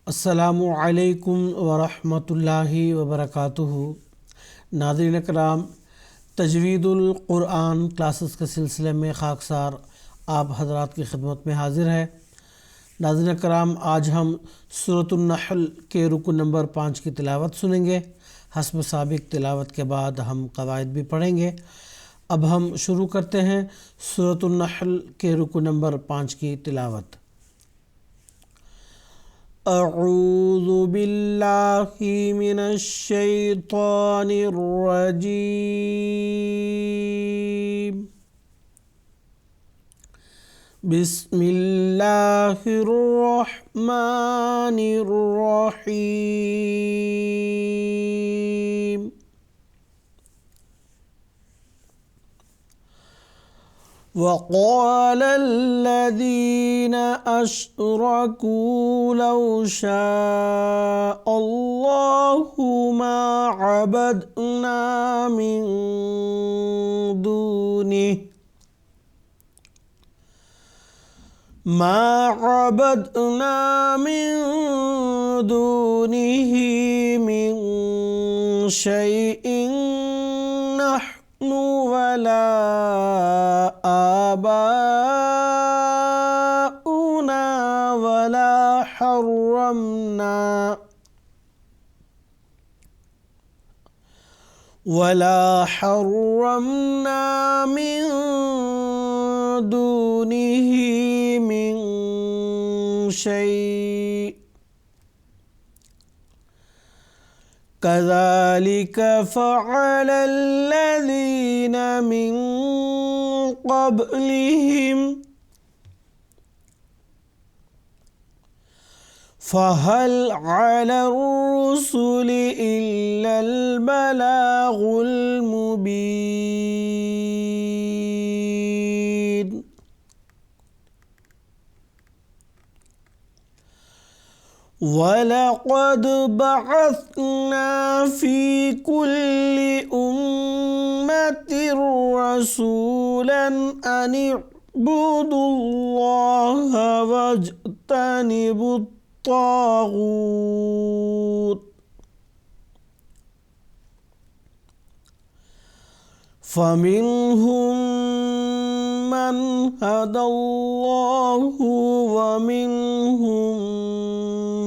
السلام علیکم ورحمۃ اللہ وبرکاتہ۔ ناظرین کرام، تجوید القرآن کلاسز کے سلسلے میں خاکسار آپ حضرات کی خدمت میں حاضر ہے۔ ناظرین کرام، آج ہم سورۃ النحل کے رکو نمبر 5 کی تلاوت سنیں گے۔ حسب سابق تلاوت کے بعد ہم قواعد بھی پڑھیں گے۔ اب ہم شروع کرتے ہیں سورۃ النحل کے رکو نمبر 5 کی تلاوت۔ اعوذ باللہ من الشیطان الرجیم، بسم اللہ الرحمن الرحیم۔ وقال الذين أشركوا لو شاء الله ما عبدنا من دونه من شيء نحن ولا آباؤنا ولا حرمنا من دونه من شيء كذلك فعل الذين من قبلهم فهل على الرسل إلا البلاغ المبين۔ وَلَقَدْ بَعَثْنَا فِي كُلِّ أُمَّةٍ رَسُولًا أَنِ اعْبُدُوا اللَّهَ وَاجْتَنِبُوا الطَّاغُوتَ فَمِنْهُمْ مَنْ هَدَى اللَّهُ وَمِنْهُمْ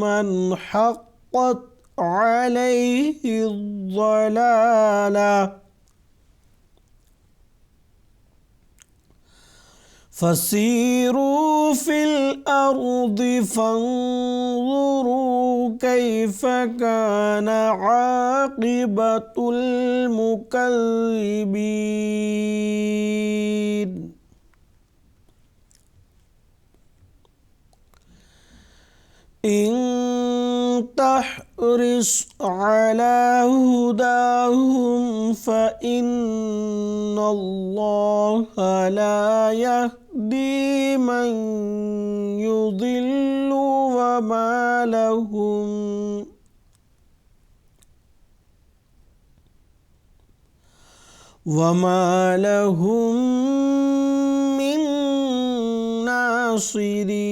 من حقت عليه الضلالة فسيروا في الأرض فانظروا كيف كان عاقبة المكذبين۔ إن تحرص على هداهم فإن الله لا يهدي من يضل وما لهم من ناصرين۔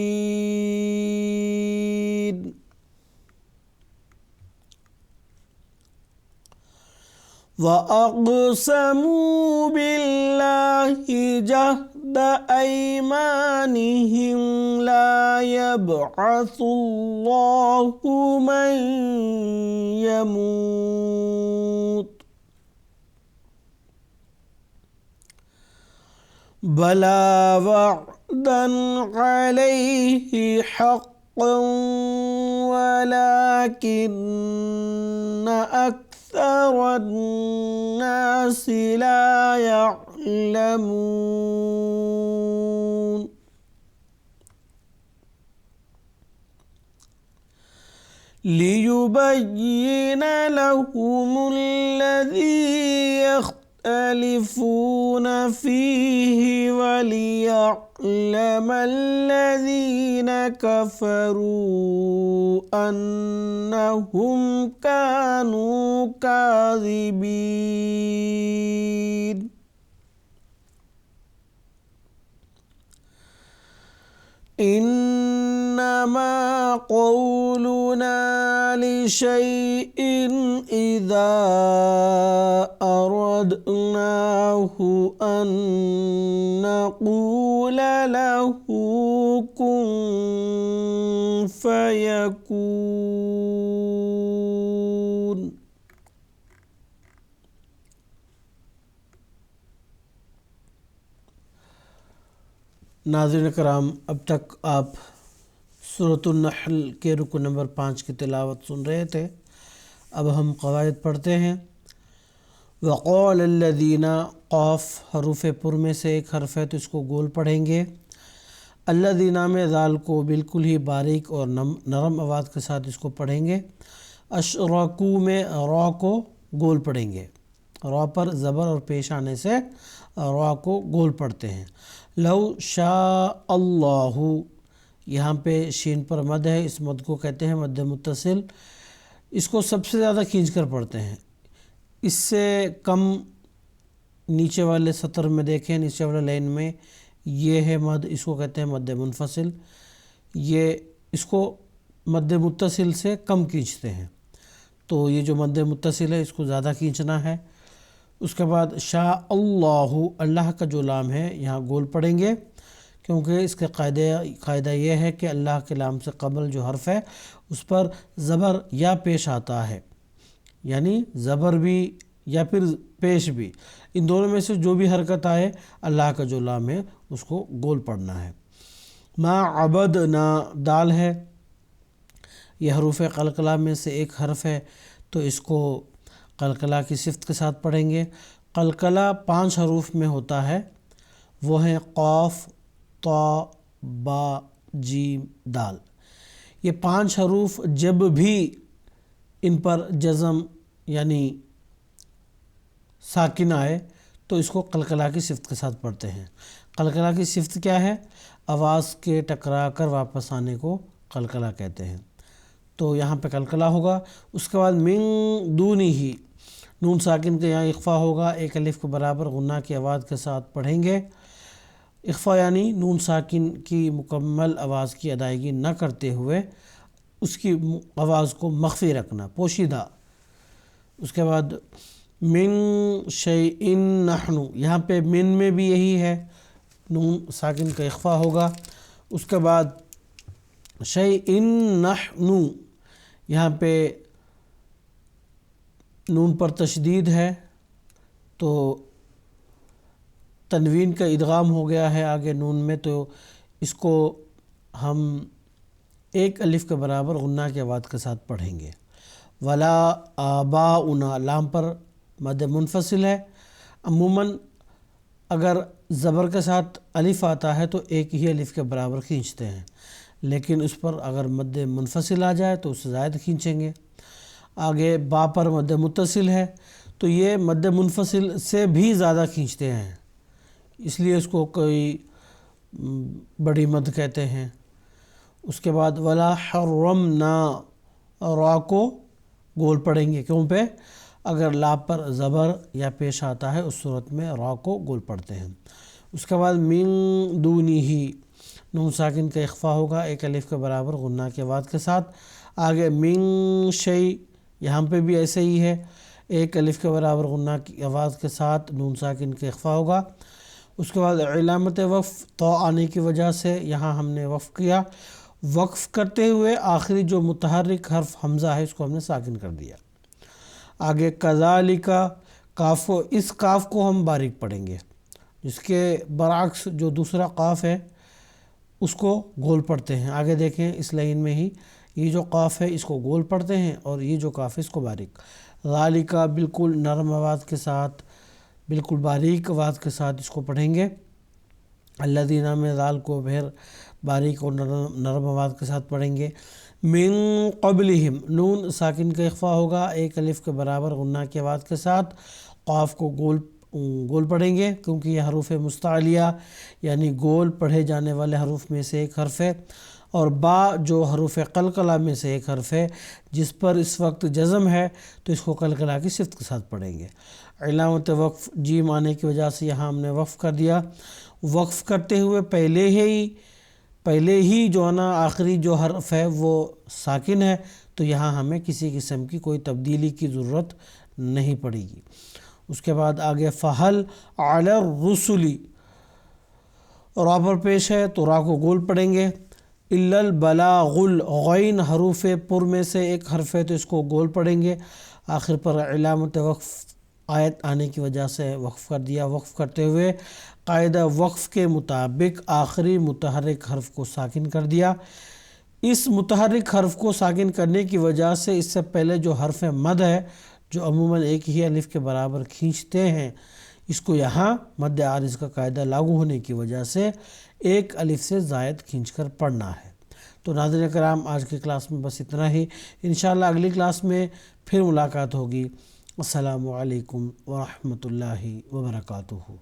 وَأَقْسَمُوا بِاللَّهِ جَهْدَ أَيْمَانِهِمْ لَا يَبْعَثُ اللَّهُ مَن يَمُوتُ بَلَى وَعْدًا عَلَيْهِ حَقًّا وَلَكِنَّ أَكْثَرَ النَّاسِ لَا يَعْلَمُونَ۔ لِيُبَيِّنَ لَهُمُ الَّذِي يَخْتَلِفُونَ فِيهِ وَلِيَعْلَمَ الَّذِينَ كَفَرُوا أَنَّهُمْ كَانُوا كَاذِبِينَ۔ إِنَّ إنما قولنا لشيء إذا أردناه أن نقول له كن فيكون۔ ناظرین کرام، اب تک آپ سورۃ النحل کے رکو نمبر 5 کی تلاوت سن رہے تھے۔ اب ہم قواعد پڑھتے ہیں۔ وقال الذین، قاف حروف پر میں سے ایک حرف ہے تو اس کو گول پڑھیں گے۔ الذین میں ذال کو بالکل ہی باریک اور نرم آواز کے ساتھ اس کو پڑھیں گے۔ اشرکو میں را کو گول پڑھیں گے، را پر زبر اور پیش آنے سے را کو گول پڑھتے ہیں۔ لو شاء اللہ، یہاں پہ شین پر مد ہے، اس مد کو کہتے ہیں مد متصل۔ اس کو سب سے زیادہ کھینچ کر پڑھتے ہیں۔ اس سے کم نیچے والے سطر میں دیکھیں، نیچے والے لائن میں یہ ہے مد، اس کو کہتے ہیں مد منفصل۔ یہ اس کو مد متصل سے کم کھینچتے ہیں، تو یہ جو مد متصل ہے اس کو زیادہ کھینچنا ہے۔ اس کے بعد شاء اللہ، اللہ کا جو لام ہے یہاں گول پڑھیں گے، کیونکہ اس کے قاعدہ یہ ہے کہ اللہ کے لام سے قبل جو حرف ہے اس پر زبر یا پیش آتا ہے، یعنی زبر بھی یا پھر پیش بھی، ان دونوں میں سے جو بھی حرکت آئے اللہ کا جو لام ہے اس کو گول پڑھنا ہے۔ ما عبدنا، دال ہے، یہ حروف قلقلہ میں سے ایک حرف ہے تو اس کو قلقلہ کی صفت کے ساتھ پڑھیں گے۔ قلقلہ 5 حروف میں ہوتا ہے، وہ ہیں قاف، طا، با، جیم، دال۔ یہ 5 حروف جب بھی ان پر جزم یعنی ساکن آئے تو اس کو قلقلہ کی صفت کے ساتھ پڑھتے ہیں۔ قلقلہ کی صفت کیا ہے؟ آواز کے ٹکرا کر واپس آنے کو قلقلہ کہتے ہیں، تو یہاں پہ قلقلہ ہوگا۔ اس کے بعد من دونہ، نون ساکن کے یہاں اخفا ہوگا، ایک الف کے برابر غنہ کی آواز کے ساتھ پڑھیں گے۔ اخفا یعنی نون ساکن کی مکمل آواز کی ادائیگی نہ کرتے ہوئے اس کی آواز کو مخفی رکھنا، پوشیدہ۔ اس کے بعد من شیء نحن، یہاں پہ من میں بھی یہی ہے، نون ساکن کا اخفا ہوگا۔ اس کے بعد شیء نحن، یہاں پہ نون پر تشدید ہے تو تنوین کا ادغام ہو گیا ہے آگے نون میں، تو اس کو ہم ایک الف کے برابر غنہ کی آواز کے ساتھ پڑھیں گے۔ ولا آباؤنا، لام پر مد منفصل ہے، عموماً اگر زبر کے ساتھ الف آتا ہے تو ایک ہی الف کے برابر کھینچتے ہیں، لیکن اس پر اگر مد منفصل آ جائے تو اس سے زائد کھینچیں گے۔ آگے با پر مد متصل ہے تو یہ مد منفصل سے بھی زیادہ کھینچتے ہیں، اس لیے اس کو کوئی بڑی مد کہتے ہیں۔ اس کے بعد ولا حرمنا، را کو گول پڑھیں گے، کیوں پہ؟ اگر لا پر زبر یا پیش آتا ہے اس صورت میں را کو گول پڑھتے ہیں۔ اس کے بعد من دونہ، نون ساکن کا اخفا ہوگا، ایک الف کے برابر غنہ کی آواز کے ساتھ۔ آگے من شیء، یہاں پہ بھی ایسے ہی ہے، ایک الف کے برابر غنہ کی آواز کے ساتھ نون ساکن کا اخفا ہوگا۔ اس کے بعد علامت وقف تو آنے کی وجہ سے یہاں ہم نے وقف کیا، وقف کرتے ہوئے آخری جو متحرک حرف حمزہ ہے اس کو ہم نے ساکن کر دیا۔ آگے کذالک، کاف کو، اس کاف کو ہم باریک پڑھیں گے، جس کے برعکس جو دوسرا قاف ہے اس کو گول پڑھتے ہیں۔ آگے دیکھیں اس لائن میں ہی یہ جو قاف ہے اس کو گول پڑھتے ہیں اور یہ جو کاف ہے اس کو باریک۔ ذالک بالکل نرم آواز کے ساتھ، بالکل باریک آواز کے ساتھ اس کو پڑھیں گے۔ الذین میں ذال کو بھر باریک اور نرم آواز کے ساتھ پڑھیں گے۔ من قبلہم، نون ساکن کا اخفا ہوگا، ایک الف کے برابر غنہ کی آواز کے ساتھ قاف کو گول پڑھیں گے، کیونکہ یہ حروف مستعلیہ یعنی گول پڑھے جانے والے حروف میں سے ایک حرف ہے، اور با جو حروف قلقلہ میں سے ایک حرف ہے جس پر اس وقت جزم ہے تو اس کو قلقلہ کی صفت کے ساتھ پڑھیں گے۔ علامت وقف جیم آنے کی وجہ سے یہاں ہم نے وقف کر دیا۔ وقف کرتے ہوئے پہلے ہی جو ہے نا آخری جو حرف ہے وہ ساکن ہے، تو یہاں ہمیں کسی قسم کی کوئی تبدیلی کی ضرورت نہیں پڑے گی۔ اس کے بعد آگے فَهَلْ عَلَى الرُّسُلِ، را پر پیش ہے تو را کو گول پڑھیں گے۔ إِلَّا الْبَلَاغُ، غین حروف پر میں سے ایک حرف ہے تو اس کو گول پڑھیں گے۔ آخر پر علامت وقف آیت آنے کی وجہ سے وقف کر دیا۔ وقف کرتے ہوئے قاعدہ وقف کے مطابق آخری متحرک حرف کو ساکن کر دیا۔ اس متحرک حرف کو ساکن کرنے کی وجہ سے اس سے پہلے جو حرف مد ہے جو عموماً ایک ہی الف کے برابر کھینچتے ہیں، اس کو یہاں مد عارض کا قاعدہ لاگو ہونے کی وجہ سے ایک الف سے زائد کھینچ کر پڑھنا ہے۔ تو ناظرین کرام، آج کی کلاس میں بس اتنا ہی۔ انشاءاللہ اگلی کلاس میں پھر ملاقات ہوگی۔ السلام علیکم ورحمۃ اللہ وبرکاتہ۔